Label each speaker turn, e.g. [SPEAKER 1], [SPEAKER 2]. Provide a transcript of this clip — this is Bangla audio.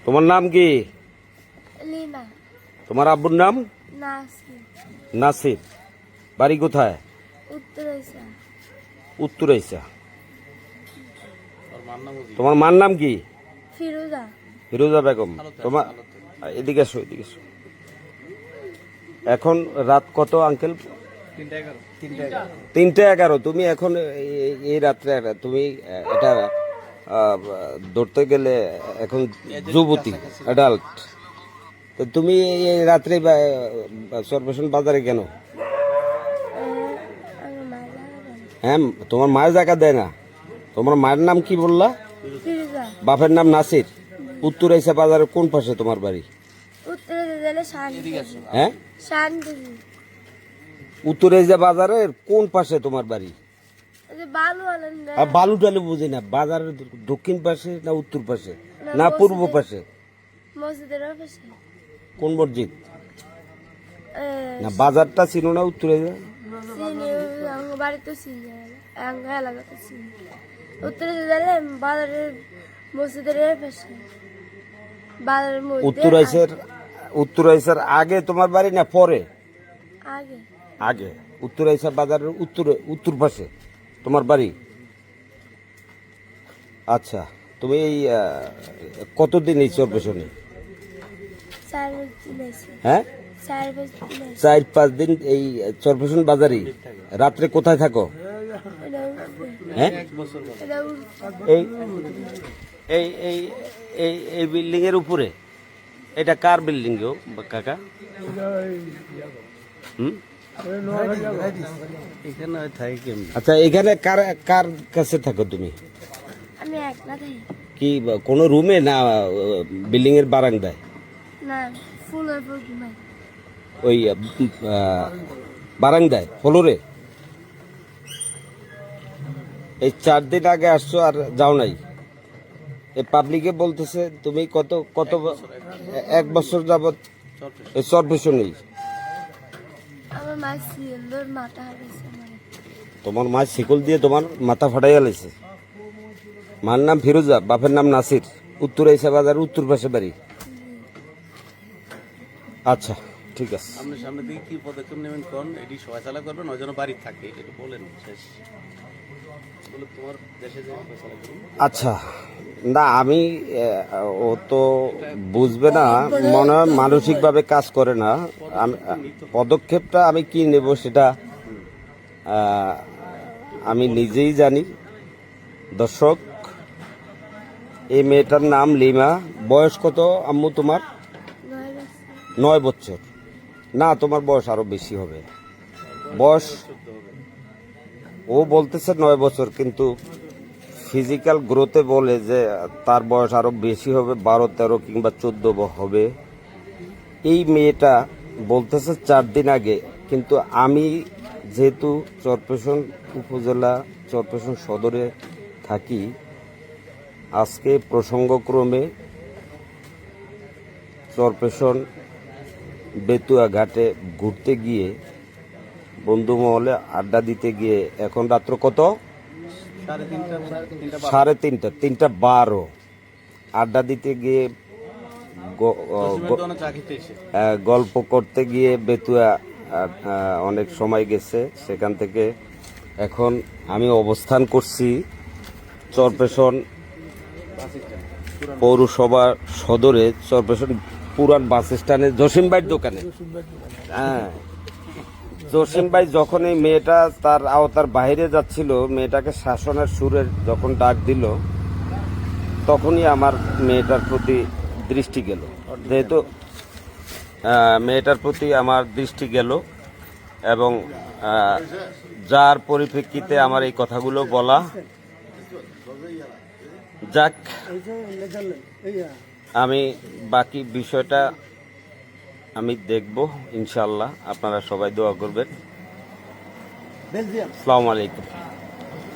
[SPEAKER 1] তোমার নাম কি?
[SPEAKER 2] লিমা।
[SPEAKER 1] তোমার আব্বুর নাম?
[SPEAKER 2] নাসির।
[SPEAKER 1] নাসির। বাড়ি কোথায়?
[SPEAKER 2] উত্তরাইসা।
[SPEAKER 1] উত্তরাইসা। তোমার মার নাম কি?
[SPEAKER 2] ফিরোজা।
[SPEAKER 1] ফিরোজা বেগম। তোমার এদিকে এসো, এদিকে এসো। এখন রাত কত আঙ্কেল? 3:11। তুমি এখন এই রাত্রে তুমি এটা ধরতে গেলে এখন যুবতী অ্যাডাল্ট, তো তুমি এই রাত্রে সর্বেশন বাজারে কেন? হ্যাঁ, তোমার মায়ের জায়গা দেয় না? তোমার মায়ের নাম কি বললা?
[SPEAKER 2] ফিরোজা।
[SPEAKER 1] বাপের নাম নাসির। উত্তরাইসা বাজারের কোন পাশে তোমার বাড়ি? হ্যাঁ, উত্তরাইসা বাজারের কোন পাশে তোমার বাড়ি? বালু টালু বুঝি না, বাজারের দক্ষিণ পাশে না উত্তর পাশে না পূর্ব পাশে?
[SPEAKER 2] মসজিদের পাশে।
[SPEAKER 1] কোন মসজিদ? না বাজারটা চিনো না উত্তরাইসা?
[SPEAKER 2] বাড়িতে এলাকাতে উত্তরাইসা গেলে বাজারের মসজিদের পাশে।
[SPEAKER 1] উত্তরাইসার আগে তোমার বাড়ি না পরে?
[SPEAKER 2] আগে।
[SPEAKER 1] আগে। উত্তরাইসা বাজারের উত্তর পাশে তোমার বাড়ি। আচ্ছা, তুমি এই কতদিন এই চরপেশনে? হ্যাঁ, 4-5 দিন এই চরপেশন বাজারে। রাত্রে কোথায় থাকো? হ্যাঁ, এই এই এই এই এই বিল্ডিং এর উপরে। এটা কার বিল্ডিং গো কাকা? আচ্ছা, এখানে কার কার কাছে থাকো তুমি?
[SPEAKER 2] আমি একলা থাকি।
[SPEAKER 1] কি কোনো রুমে না বিল্ডিং এর বারান্দায়?
[SPEAKER 2] না, ফুলের উপর ঘুমাই।
[SPEAKER 1] ওই বারান্দায় ফ্লোরে? এই 4 দিন আগে আসছো আর যাও নাই? এই পাবলিকে বলতেছে তুমি কত 1 বছর যাবত এই চরপেশনেই।
[SPEAKER 2] আমার মা শিকল মাথা হারাইছে।
[SPEAKER 1] তোমার মা শিকল দিয়ে তোমার মাথা ফাটাইয়া লাইছে? মার নাম ফিরোজা, বাপের নাম নাসির। উত্তরাইসা বাজার উত্তর পাশে বাড়ি। আচ্ছা, ঠিক আছে।
[SPEAKER 3] সামনে দিকে কি পদক্ষেপ নেবেন কোন? এটি সহায়তা করবেন, ওই জন্য বাড়ি থাকে এটা বলেন শেষ। তোমার দেশে যে ফয়সালা করুন।
[SPEAKER 1] আচ্ছা, না আমি ও তো বুঝবে না, মনে হয় মানসিকভাবে কাজ করে না। পদক্ষেপটা আমি কি নেব সেটা আমি নিজেই জানি। দর্শক, এই মেয়েটার নাম লিমা। বয়স কত আম্মু তোমার? 9 বছর। না, তোমার বয়স আরো বেশি হবে। বয়স ও বলতেছে 9 বছর, কিন্তু ফিজিক্যাল গ্রোথে বলে যে তার বয়স আরো বেশি হবে, 12-13 কিংবা 14 হবে। এই মেয়েটা বলতেছে 4 দিন আগে, কিন্তু আমি যেহেতু চরপেশন উপজেলা চরপেশন সদরে থাকি, আজকে প্রসঙ্গক্রমে চরপেশন বেতুয়া ঘাটে ঘুরতে গিয়ে, বন্ধু মহলে আড্ডা দিতে গিয়ে, এখন রাত্র কত? 3:30, 3:12। আড্ডা দিতে গিয়ে গল্প করতে গিয়ে বেতুয়া অনেক সময় গেছে। সেখান থেকে এখন আমি অবস্থান করছি চরপেশন পৌরসভা সদরে, চরপেশন পুরান বাস স্ট্যান্ডে জসিম ভাইয়ের দোকানে। হ্যাঁ, জসিম ভাই যখন এই মেয়েটা তার আওতার বাইরে যাচ্ছিল, মেয়েটাকে শাসনের সুরে যখন ডাক দিল, তখনই আমার মেয়েটার প্রতি দৃষ্টি গেল। যেহেতু মেয়েটার প্রতি আমার দৃষ্টি গেল, এবং যার পরিপ্রেক্ষিতে আমার এই কথাগুলো বলা। যাক, আমি বাকি বিষয়টা আমি দেখব ইনশাল্লাহ। আপনারা সবাই দোয়া করবেন। আসসালামু আলাইকুম।